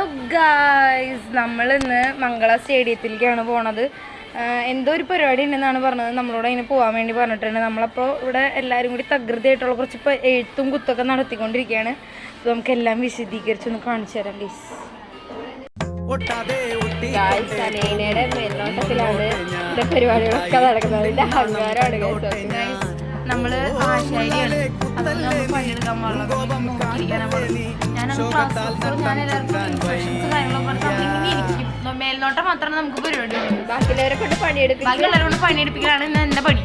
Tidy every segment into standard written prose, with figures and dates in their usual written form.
Hello guys, നമ്മളിന്ന് മംഗള സ്റ്റേഡിയത്തിലേക്കാണ് പോണത്. എന്തോ ഒരു പരിപാടി ഉണ്ടെന്നാണ് പറഞ്ഞത്. നമ്മളോട് അതിന് പോകാൻ വേണ്ടി പറഞ്ഞിട്ടുണ്ട്. നമ്മളപ്പോൾ ഇവിടെ എല്ലാവരും കൂടി തകൃതിയായിട്ടുള്ള കുറച്ച് എഴുത്തും കുത്തൊക്കെ നടത്തിക്കൊണ്ടിരിക്കുകയാണ്. അപ്പോൾ നമുക്കെല്ലാം വിശദീകരിച്ചൊന്ന് കാണിച്ചു തരാം പ്ലീസ്. അനേനയുടെ മേൽനോട്ടത്തിലാണ് ഇതിന്റെ പരിപാടികളൊക്കെ നടക്കുന്നത്. ഇതിന്റെ അഹങ്കാരമാണ്. നമ്മള് ആശാരിയാണ്, അപ്പം നമ്മൾ പണിയെടുക്കാൻ പാടില്ല. മേൽനോട്ടം മാത്രമേ നമുക്ക് പരിപാടി ഉള്ളൂ. ബാക്കിയുള്ളവരെ കൊണ്ട് പണിയെടുപ്പിക്കലാണ് ഇന്ന് എന്റെ പണി.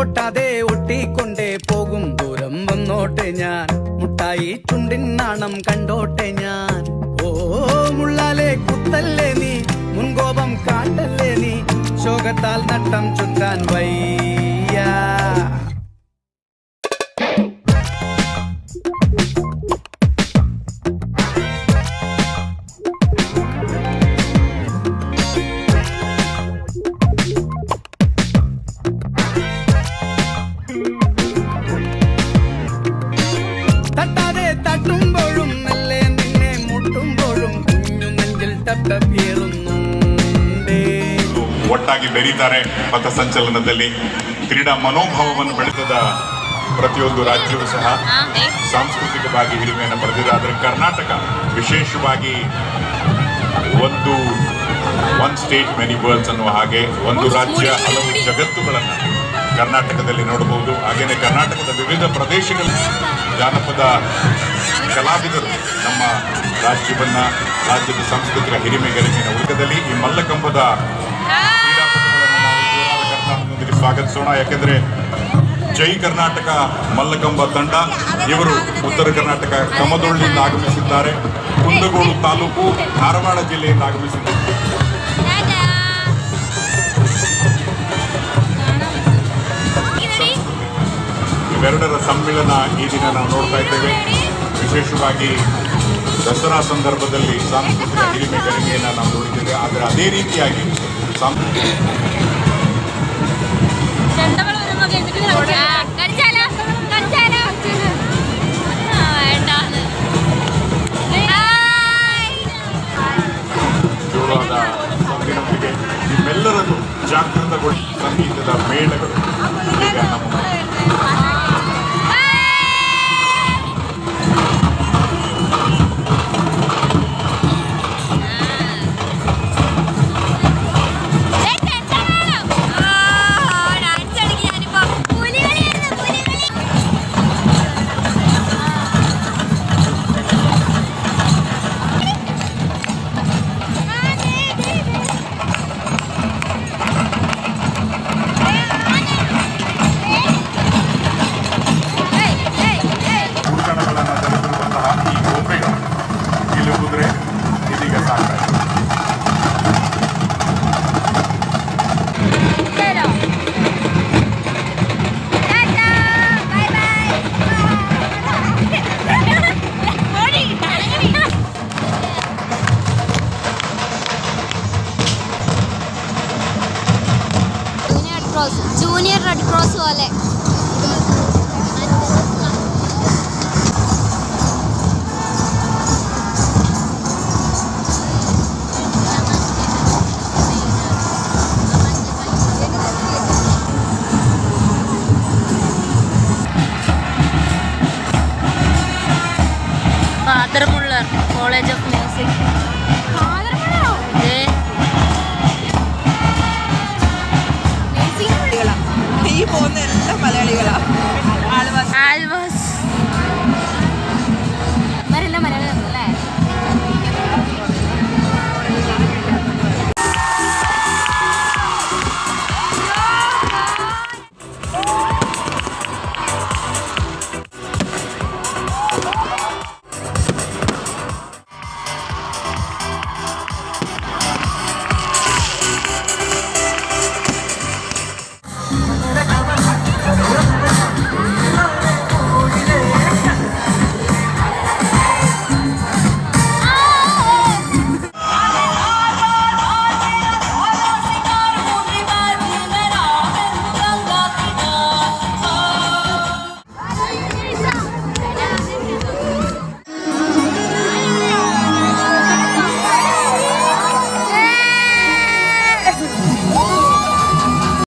ഒട്ടാതെ ഒട്ടിക്കൊണ്ടേ പോകും ദൂരം വന്നോട്ടെ ഞാൻ, മുട്ടായി ചുണ്ടിൻ നാണം കണ്ടോട്ടെ ഞാൻ. ഓ മുള്ളാലെ കുത്തല്ലേ നീ, മുൻകോപം കാട്ടല്ലേ നീ, ശോകത്താൽ നട്ടം ചുറ്റാൻ വയ്യ. ಒಟ್ಟಾಗಿ ಬೆರೀತಾರೆ ಪಥಸಂಚಲನದಲ್ಲಿ. ಕ್ರೀಡಾ ಮನೋಭಾವವನ್ನು ಬೆಳೆಸಿದ ಪ್ರತಿಯೊಂದು ರಾಜ್ಯವೂ ಸಹ ಸಾಂಸ್ಕೃತಿಕವಾಗಿ ಹಿರಿಮೆಯನ್ನು ಪಡೆದಿದೆ. ಆದರೆ ಕರ್ನಾಟಕ ವಿಶೇಷವಾಗಿ ಒನ್ ಸ್ಟೇಟ್ ಮೆನಿ ವರ್ಲ್ಡ್ಸ್ ಅನ್ನುವ ಹಾಗೆ ಒಂದು ರಾಜ್ಯ ಹಲವು ಜಗತ್ತುಗಳನ್ನು ಕರ್ನಾಟಕದಲ್ಲಿ ನೋಡಬಹುದು. ಹಾಗೆಯೇ ಕರ್ನಾಟಕದ ವಿವಿಧ ಪ್ರದೇಶಗಳ ಜಾನಪದ ಕಲಾವಿದರು ನಮ್ಮ ರಾಜ್ಯದ ಸಾಂಸ್ಕೃತಿಕ ಹಿರಿಮೆಗರಿಮೆಯ ವರ್ಗದಲ್ಲಿ ಈ ಮಲ್ಲಕಂಬದ ಕ್ರೀಡಾಪಟುಗಳನ್ನು ನಾವು ಜೋರಾದ ಕರ್ನಾಟಕದೊಂದಿಗೆ ಸ್ವಾಗತಿಸೋಣ. ಯಾಕೆಂದರೆ ಜೈ ಕರ್ನಾಟಕ ಮಲ್ಲಕಂಬ ತಂಡ ಇವರು ಉತ್ತರ ಕರ್ನಾಟಕ ಕಮದೊಳ್ಳಿಯಿಂದ ಆಗಮಿಸಿದ್ದಾರೆ. ಕುಂದಗೋಡು ತಾಲೂಕು ಧಾರವಾಡ ಜಿಲ್ಲೆಯಿಂದ ಆಗಮಿಸಿದ್ದಾರೆ. ಇವೆರಡರ ಸಮ್ಮಿಳನ ಈ ದಿನ ನಾವು ನೋಡ್ತಾ ಇದ್ದೇವೆ. ವಿಶೇಷವಾಗಿ ದಸರಾ ಸಂದರ್ಭದಲ್ಲಿ ಸಾಂಸ್ಕೃತಿಕ ಹಿರಿಮೆ ಗರಿಮೆಯನ್ನು ನಾವು ನೋಡಿದ್ದೇವೆ. ಆದರೆ ಅದೇ ರೀತಿಯಾಗಿ ಜೋರಾದ ಸಂಗೀತಕ್ಕೆ ನಿಮ್ಮೆಲ್ಲರನ್ನು ಜಾಗೃತಗೊಳಿಸಿ ಸಂಗೀತದ ಮೇಳಗಳು ಈಗ ನಮ್ಮ ജൂനിയർ റെഡ് ക്രോസ് പോലെ. ഫാദർമുള്ളർ കോളേജ് ഓഫ് മ്യൂസിക്. ഈ പോകുന്ന എല്ലാം മലയാളികളാണ്. ആൽവാസ് മലയാളം